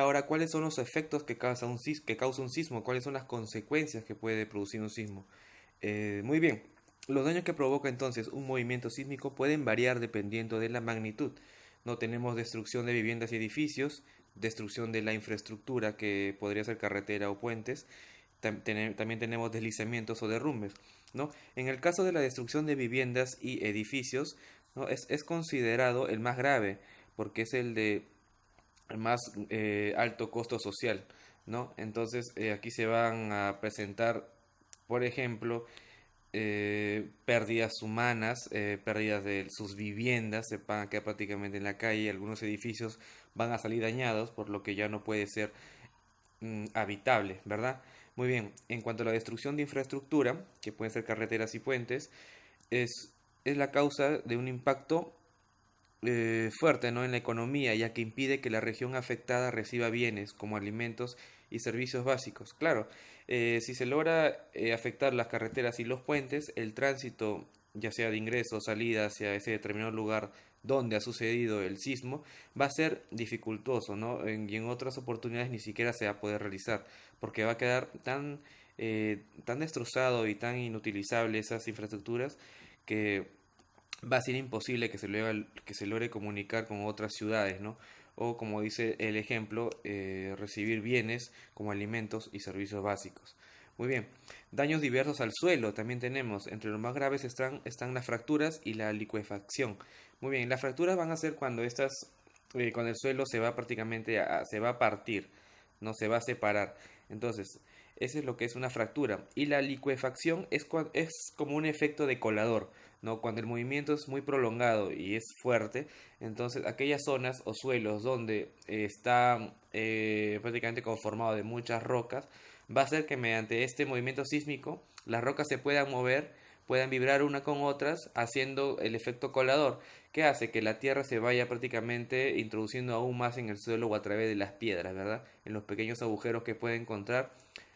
Ahora, ¿cuáles son los efectos que causa un sismo? ¿Cuáles son las consecuencias que puede producir un sismo? Muy bien, los daños que provoca entonces un movimiento sísmico pueden variar dependiendo de la magnitud. No tenemos destrucción de viviendas y edificios, destrucción de la infraestructura que podría ser carretera o puentes, también tenemos deslizamientos o derrumbes, ¿no? En el caso de la destrucción de viviendas y edificios, ¿no? Es considerado el más grave porque es el de más alto costo social, ¿no? Entonces aquí se van a presentar, por ejemplo, pérdidas humanas, pérdidas de sus viviendas, se van a quedar prácticamente en la calle, algunos edificios van a salir dañados, por lo que ya no puede ser habitable, ¿verdad? Muy bien, en cuanto a la destrucción de infraestructura, que pueden ser carreteras y puentes, es, es la causa de un impacto fuerte, ¿no? En la economía, ya que impide que la región afectada reciba bienes como alimentos y servicios básicos. Claro, si se logra afectar las carreteras y los puentes, el tránsito, ya sea de ingreso o salida hacia ese determinado lugar donde ha sucedido el sismo, va a ser dificultoso, ¿no? Y en otras oportunidades ni siquiera se va a poder realizar, porque va a quedar tan destrozado y tan inutilizable esas infraestructuras que va a ser imposible que se logre comunicar con otras ciudades, ¿no? O como dice el ejemplo, recibir bienes como alimentos y servicios básicos. Muy bien, daños diversos al suelo también tenemos. Entre los más graves están las fracturas y la licuefacción. Muy bien, las fracturas van a ser cuando el suelo se va se va a partir, no se va a separar. Entonces, eso es lo que es una fractura. Y la licuefacción es como un efecto de colador, ¿no? Cuando el movimiento es muy prolongado y es fuerte, entonces aquellas zonas o suelos donde está prácticamente conformado de muchas rocas, va a hacer que mediante este movimiento sísmico las rocas se puedan mover, puedan vibrar una con otras, haciendo el efecto colador, que hace que la tierra se vaya prácticamente introduciendo aún más en el suelo o a través de las piedras, ¿verdad? En los pequeños agujeros que puede encontrar,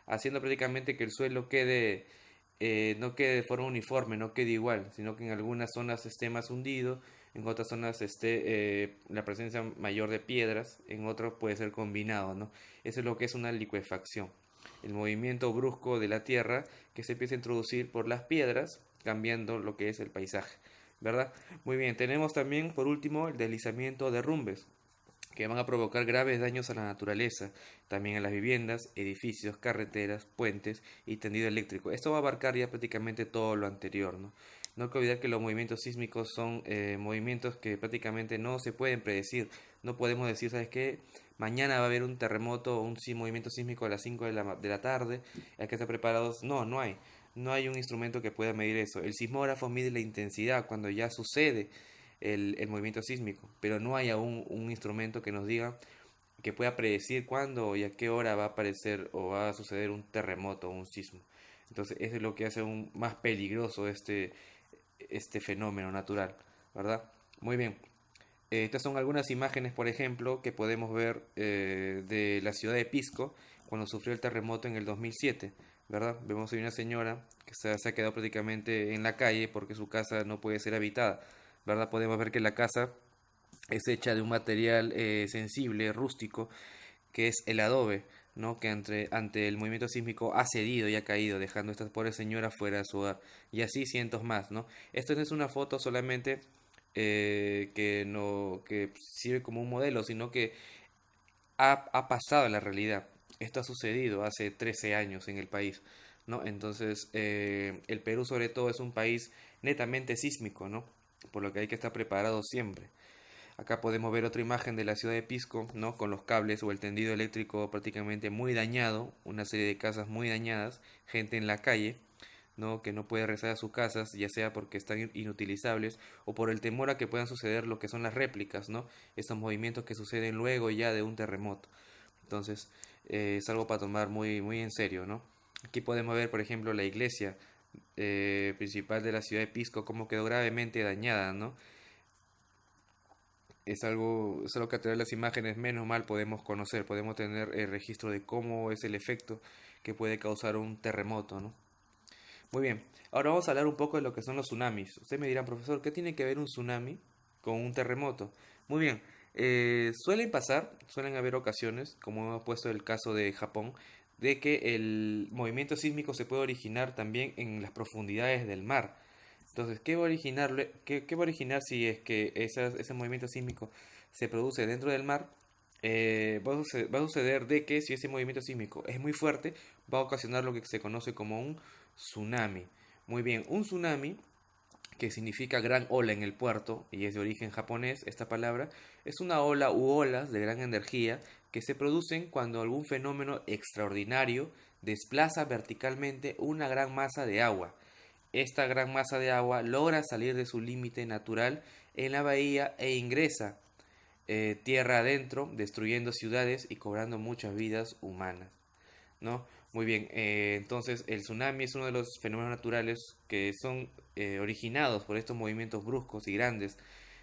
haciendo prácticamente que el suelo no quede de forma uniforme, no quede igual, sino que en algunas zonas esté más hundido, en otras zonas esté la presencia mayor de piedras, en otros puede ser combinado, ¿no? Eso es lo que es una licuefacción. El movimiento brusco de la tierra que se empieza a introducir por las piedras, cambiando lo que es el paisaje, ¿verdad? Muy bien, tenemos también por último el deslizamiento de derrumbes que van a provocar graves daños a la naturaleza, también a las viviendas, edificios, carreteras, puentes y tendido eléctrico. Esto va a abarcar ya prácticamente todo lo anterior, ¿no? No hay que olvidar que los movimientos sísmicos son movimientos que prácticamente no se pueden predecir. No podemos decir, ¿sabes qué? Mañana va a haber un terremoto o un movimiento sísmico a las 5 de la tarde, hay que estar preparados. No, no hay. No hay un instrumento que pueda medir eso. El sismógrafo mide la intensidad cuando ya sucede el movimiento sísmico, pero no hay aún un instrumento que nos diga que pueda predecir cuándo y a qué hora va a aparecer o va a suceder un terremoto o un sismo. Entonces eso es lo que hace aún más peligroso este fenómeno natural, ¿verdad? Muy bien. Estas son algunas imágenes, por ejemplo, que podemos ver de la ciudad de Pisco cuando sufrió el terremoto en el 2007, ¿verdad? Vemos ahí una señora que se ha quedado prácticamente en la calle porque su casa no puede ser habitada, ¿verdad? Podemos ver que la casa es hecha de un material sensible, rústico, que es el adobe, ¿no? Que ante el movimiento sísmico ha cedido y ha caído, dejando a esta pobre señora fuera de su hogar. Y así cientos más, ¿no? Esto no es una foto solamente que sirve como un modelo, sino que ha pasado en la realidad. Esto ha sucedido hace 13 años en el país, ¿no? Entonces, el Perú sobre todo es un país netamente sísmico, ¿no? Por lo que hay que estar preparado siempre. Acá podemos ver otra imagen de la ciudad de Pisco, ¿no? Con los cables o el tendido eléctrico prácticamente muy dañado, una serie de casas muy dañadas, gente en la calle, ¿no? Que no puede regresar a sus casas, ya sea porque están inutilizables o por el temor a que puedan suceder lo que son las réplicas, ¿no? Estos movimientos que suceden luego ya de un terremoto. Entonces, es algo para tomar muy en serio, ¿no? Aquí podemos ver, por ejemplo, la iglesia principal de la ciudad de Pisco, cómo quedó gravemente dañada, ¿no? Es algo que a través de las imágenes menos mal podemos conocer, podemos tener el registro de cómo es el efecto que puede causar un terremoto, ¿no? Muy bien, ahora vamos a hablar un poco de lo que son los tsunamis. Ustedes me dirán, profesor, ¿qué tiene que ver un tsunami con un terremoto? Muy bien, suelen haber ocasiones, como hemos puesto el caso de Japón, de que el movimiento sísmico se puede originar también en las profundidades del mar. Entonces, ¿qué va a originar si es que ese movimiento sísmico se produce dentro del mar? Va a suceder de que si ese movimiento sísmico es muy fuerte, va a ocasionar lo que se conoce como un tsunami. Muy bien, un tsunami, que significa gran ola en el puerto, y es de origen japonés esta palabra, es una ola u olas de gran energía que se producen cuando algún fenómeno extraordinario desplaza verticalmente una gran masa de agua. Esta gran masa de agua logra salir de su límite natural en la bahía e ingresa tierra adentro, destruyendo ciudades y cobrando muchas vidas humanas, ¿no? Muy bien, entonces el tsunami es uno de los fenómenos naturales que son originados por estos movimientos bruscos y grandes,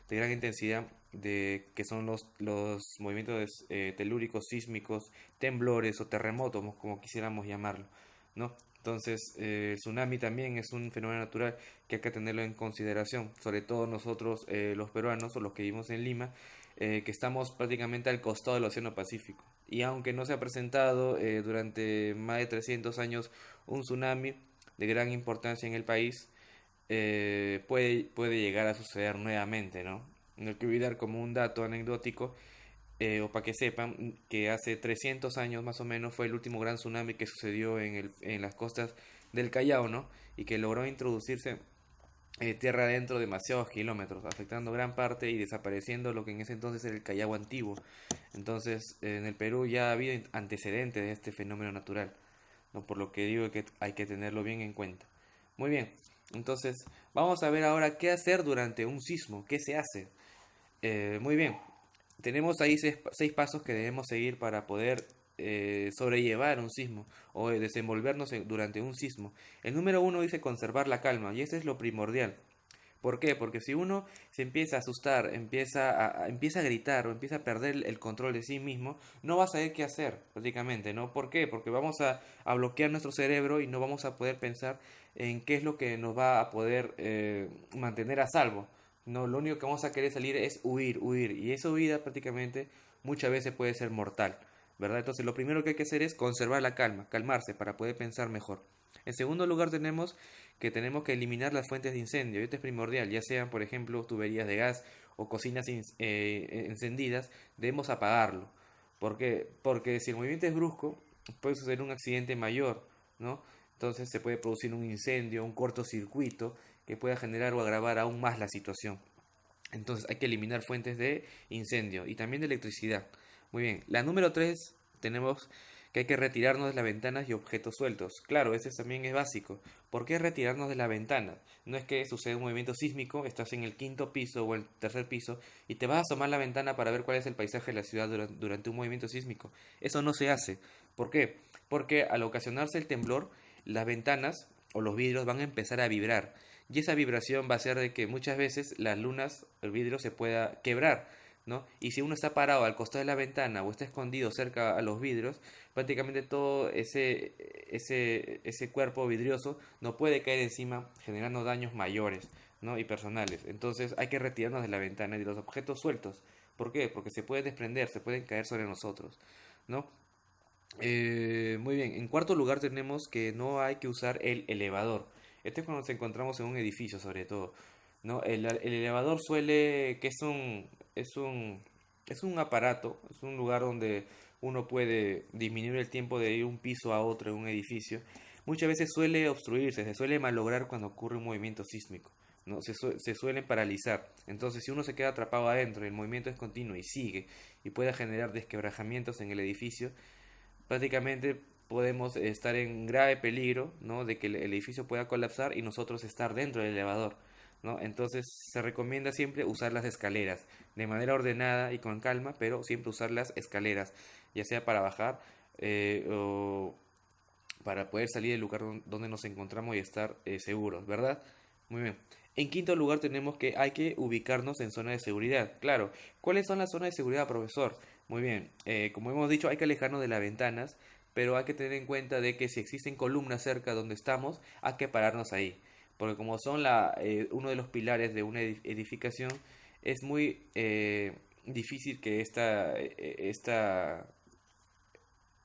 de gran intensidad, que son los movimientos telúricos, sísmicos, temblores o terremotos, como quisiéramos llamarlo, ¿no? Entonces, el tsunami también es un fenómeno natural que hay que tenerlo en consideración, sobre todo nosotros los peruanos o los que vivimos en Lima, que estamos prácticamente al costado del Océano Pacífico. Y aunque no se ha presentado durante más de 300 años un tsunami de gran importancia en el país, puede llegar a suceder nuevamente, ¿no? No hay que olvidar como un dato anecdótico, o para que sepan, que hace 300 años más o menos fue el último gran tsunami que sucedió en las costas del Callao, ¿no? Y que logró introducirse tierra adentro demasiados kilómetros, afectando gran parte y desapareciendo lo que en ese entonces era el Callao antiguo. Entonces, en el Perú ya ha habido antecedentes de este fenómeno natural, ¿no? Por lo que digo que hay que tenerlo bien en cuenta. Muy bien, entonces vamos a ver ahora qué hacer durante un sismo, qué se hace. Muy bien, tenemos ahí seis pasos que debemos seguir para poder sobrellevar un sismo o desenvolvernos durante un sismo. El número uno dice conservar la calma y eso es lo primordial. ¿Por qué? Porque si uno se empieza a asustar, empieza a gritar o empieza a perder el control de sí mismo, no va a saber qué hacer prácticamente, ¿no? ¿Por qué? Porque vamos a bloquear nuestro cerebro y no vamos a poder pensar en qué es lo que nos va a poder mantener a salvo. No, lo único que vamos a querer salir es huir, huir. Y esa huida prácticamente muchas veces puede ser mortal, ¿verdad? Entonces lo primero que hay que hacer es conservar la calma, calmarse para poder pensar mejor. En segundo lugar tenemos que eliminar las fuentes de incendio. Esto es primordial, ya sean por ejemplo tuberías de gas o cocinas encendidas, debemos apagarlo. ¿Por qué? Porque si el movimiento es brusco, puede suceder un accidente mayor, ¿no? Entonces se puede producir un incendio, un cortocircuito que pueda generar o agravar aún más la situación. Entonces hay que eliminar fuentes de incendio y también de electricidad. Muy bien, la número 3 tenemos que hay que retirarnos de las ventanas y objetos sueltos. Claro, ese también es básico. ¿Por qué retirarnos de la ventana? No es que sucede un movimiento sísmico, estás en el quinto piso o el tercer piso y te vas a asomar la ventana para ver cuál es el paisaje de la ciudad durante un movimiento sísmico. Eso no se hace. ¿Por qué? Porque al ocasionarse el temblor, las ventanas o los vidrios van a empezar a vibrar. Y esa vibración va a hacer de que muchas veces las lunas, el vidrio se pueda quebrar, ¿no? Y si uno está parado al costado de la ventana o está escondido cerca a los vidrios, prácticamente todo ese cuerpo vidrioso no puede caer encima generando daños mayores, ¿no? Y personales. Entonces hay que retirarnos de la ventana y de los objetos sueltos. ¿Por qué? Porque se pueden desprender, se pueden caer sobre nosotros, ¿no? Muy bien, en cuarto lugar tenemos que no hay que usar el elevador. Este es cuando nos encontramos en un edificio sobre todo, ¿no? El elevador que es un aparato, es un lugar donde uno puede disminuir el tiempo de ir un piso a otro en un edificio. Muchas veces suele obstruirse, se suele malograr cuando ocurre un movimiento sísmico, ¿no? Se suelen paralizar. Entonces, si uno se queda atrapado adentro y el movimiento es continuo y sigue y puede generar desquebrajamientos en el edificio, prácticamente podemos estar en grave peligro, ¿no? De que el edificio pueda colapsar y nosotros estar dentro del elevador, ¿no? Entonces se recomienda siempre usar las escaleras de manera ordenada y con calma, pero siempre usar las escaleras, ya sea para bajar o para poder salir del lugar donde nos encontramos y estar seguros, ¿verdad? Muy bien. En quinto lugar tenemos que hay que ubicarnos en zona de seguridad. Claro, ¿cuáles son las zonas de seguridad, profesor? Muy bien, como hemos dicho, hay que alejarnos de las ventanas, pero hay que tener en cuenta de que si existen columnas cerca donde estamos, hay que pararnos ahí. Porque como son uno de los pilares de una edificación, es muy difícil que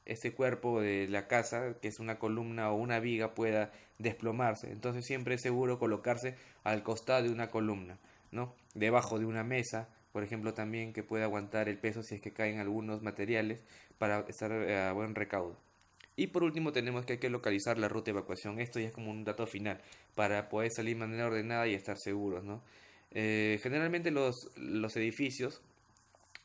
este cuerpo de la casa, que es una columna o una viga, pueda desplomarse. Entonces siempre es seguro colocarse al costado de una columna, ¿no? Debajo de una mesa, por ejemplo, también que pueda aguantar el peso si es que caen algunos materiales para estar a buen recaudo. Y por último tenemos que hay que localizar la ruta de evacuación. Esto ya es como un dato final para poder salir de manera ordenada y estar seguros, ¿no? Generalmente los edificios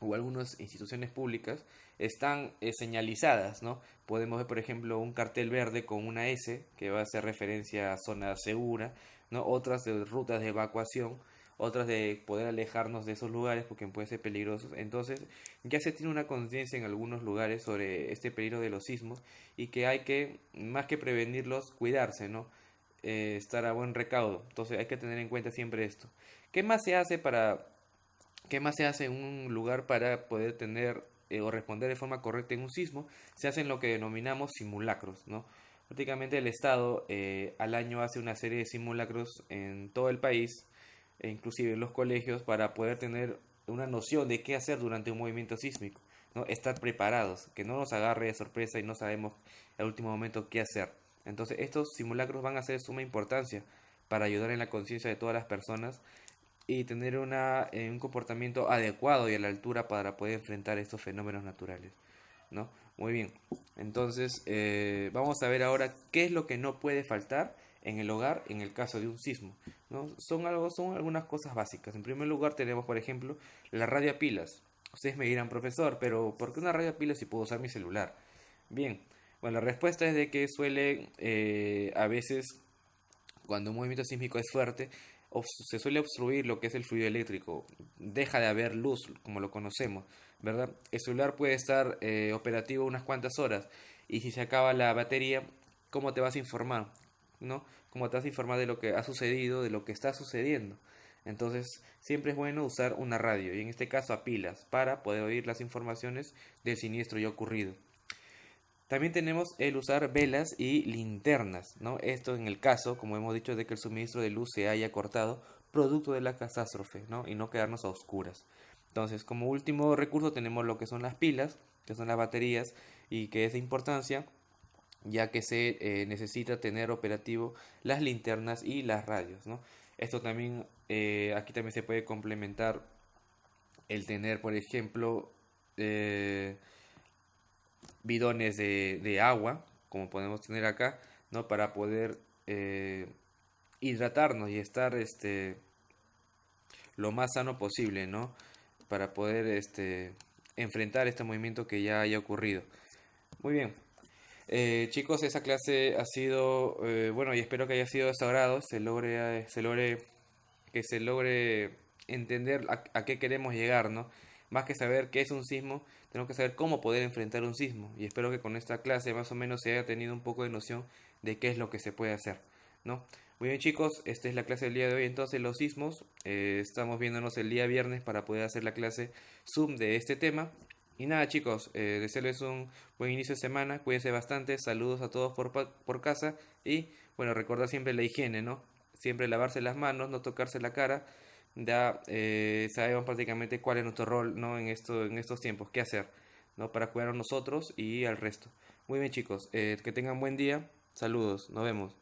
o algunas instituciones públicas están señalizadas, ¿no? Podemos ver, por ejemplo, un cartel verde con una S que va a hacer referencia a zona segura, ¿no? Otras de rutas de evacuación, otras de poder alejarnos de esos lugares porque pueden ser peligrosos. Entonces, ya se tiene una conciencia en algunos lugares sobre este peligro de los sismos y que hay que, más que prevenirlos, cuidarse, ¿no? Estar a buen recaudo. Entonces, hay que tener en cuenta siempre esto. ¿Qué más se hace para ¿Qué más se hace en un lugar para poder tener o responder de forma correcta en un sismo? Se hacen lo que denominamos simulacros, ¿no? Prácticamente el Estado al año hace una serie de simulacros en todo el país, e inclusive en los colegios, para poder tener una noción de qué hacer durante un movimiento sísmico, ¿no? Estar preparados, que no nos agarre de sorpresa y no sabemos al último momento qué hacer. Entonces estos simulacros van a ser de suma importancia para ayudar en la conciencia de todas las personas y tener un comportamiento adecuado y a la altura para poder enfrentar estos fenómenos naturales, ¿no? Muy bien, entonces vamos a ver ahora qué es lo que no puede faltar en el hogar en el caso de un sismo, ¿no? Son algunas cosas básicas. En primer lugar tenemos, por ejemplo, la radio a pilas. Ustedes me dirán, profesor, pero ¿por qué una radio a pilas si puedo usar mi celular? Bien, bueno, la respuesta es de que suele a veces cuando un movimiento sísmico es fuerte, se suele obstruir lo que es el fluido eléctrico, deja de haber luz como lo conocemos, ¿verdad? El celular puede estar operativo unas cuantas horas y si se acaba la batería, ¿cómo te vas a informar? ¿No? ¿Cómo te vas a informar de lo que ha sucedido, de lo que está sucediendo? Entonces, siempre es bueno usar una radio y en este caso a pilas para poder oír las informaciones del siniestro ya ocurrido. También tenemos el usar velas y linternas, ¿no? Esto en el caso, como hemos dicho, de que el suministro de luz se haya cortado producto de la catástrofe, ¿no? Y no quedarnos a oscuras. Entonces, como último recurso tenemos lo que son las pilas, que son las baterías y que es de importancia ya que se necesita tener operativo las linternas y las radios, ¿no? Esto también, aquí también se puede complementar el tener, por ejemplo, bidones de agua, como podemos tener acá, ¿no? Para poder eh, hidratarnos y estar lo más sano posible, ¿no? Para poder enfrentar este movimiento que ya haya ocurrido. Muy bien. Chicos, esa clase ha sido, bueno, y espero que haya sido de su agrado, que se logre entender a qué queremos llegar, ¿no? Más que saber qué es un sismo, tenemos que saber cómo poder enfrentar un sismo. Y espero que con esta clase más o menos se haya tenido un poco de noción de qué es lo que se puede hacer, ¿no? Muy bien, chicos, esta es la clase del día de hoy, entonces los sismos. Estamos viéndonos el día viernes para poder hacer la clase Zoom de este tema. Y nada, chicos, desearles un buen inicio de semana, cuídense bastante, saludos a todos por casa y bueno, recordar siempre la higiene, ¿no? Siempre lavarse las manos, no tocarse la cara. Ya sabemos prácticamente cuál es nuestro rol, ¿no? En estos tiempos, qué hacer, ¿no? Para cuidar a nosotros y al resto. Muy bien, chicos, que tengan buen día, saludos, nos vemos.